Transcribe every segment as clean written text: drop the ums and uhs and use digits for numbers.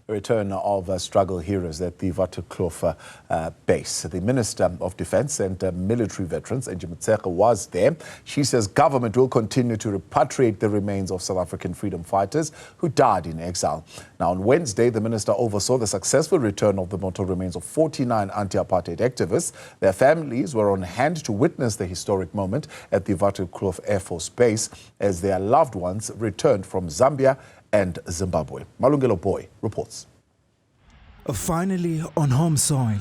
return of struggle heroes at the Waterkloof Base. The Minister of Defence and Military Veterans, Angie, was there. She says government will continue to repatriate the remains of South African freedom fighters who died in exile. Now, on Wednesday, the minister oversaw the successful return of the mortal remains of 49 anti-apartheid activists. Their families were on hand to witness the historic moment at the Waterkloof Air Force Base as their loved ones returned from Zambia and Zimbabwe. Malungelo Booi reports. Finally on home soil,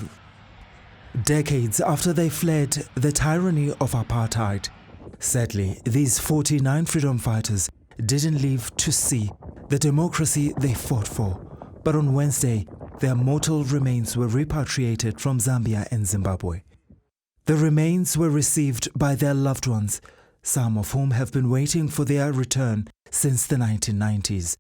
decades after they fled the tyranny of apartheid. Sadly, these 49 freedom fighters didn't live to see the democracy they fought for. But on Wednesday, their mortal remains were repatriated from Zambia and Zimbabwe. The remains were received by their loved ones, some of whom have been waiting for their return since the 1990s.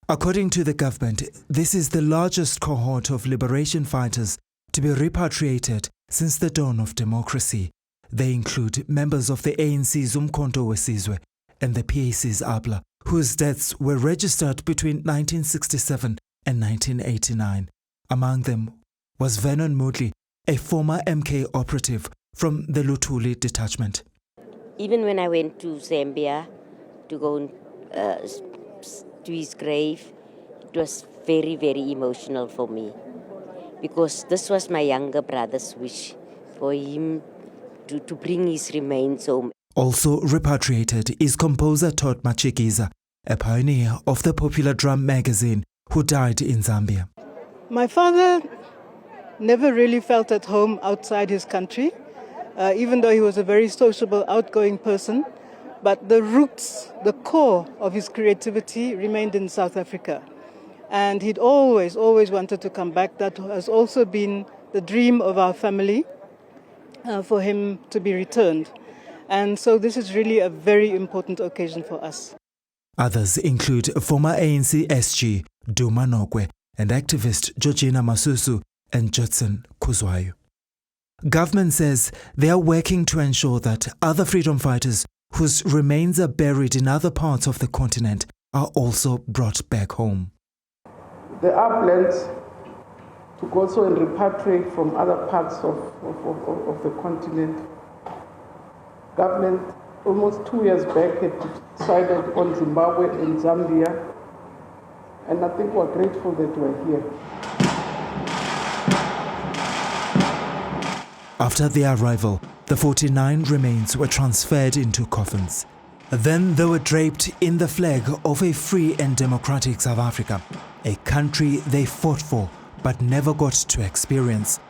According to the government, this is the largest cohort of liberation fighters to be repatriated since the dawn of democracy. They include members of the ANC's Umkhonto weSizwe and the PAC's ABLA, whose deaths were registered between 1967 and 1989. Among them was Vernon Moodley, a former MK operative from the Luthuli detachment. Even when I went to Zambia to go to his grave, it was very, very emotional for me, because this was my younger brother's wish for him to bring his remains home. Also repatriated is composer Todd Motshekga, a pioneer of the popular drum magazine, who died in Zambia. My father never really felt at home outside his country, even though he was a very sociable, outgoing person. But the roots, the core of his creativity remained in South Africa. And he'd always wanted to come back. That has also been the dream of our family, for him to be returned. And so this is really a very important occasion for us. Others include former ANC SG Duma Nokwe and activist Georgina Masusu and Judson Kuzwayo. Government says they are working to ensure that other freedom fighters whose remains are buried in other parts of the continent are also brought back home. There are plans to also repatriate from other parts of the continent. Government almost 2 years back had decided on Zimbabwe and Zambia, and I think we're grateful that we're here. After their arrival, the 49 remains were transferred into coffins. Then they were draped in the flag of a free and democratic South Africa, a country they fought for but never got to experience.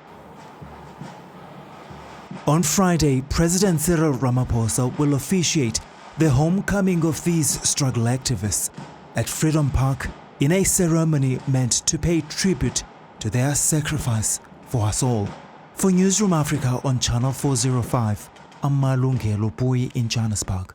On Friday, President Cyril Ramaphosa will officiate the homecoming of these struggle activists at Freedom Park in a ceremony meant to pay tribute to their sacrifice for us all. For Newzroom Afrika on Channel 405, I'm Malungelo Booi in Johannesburg.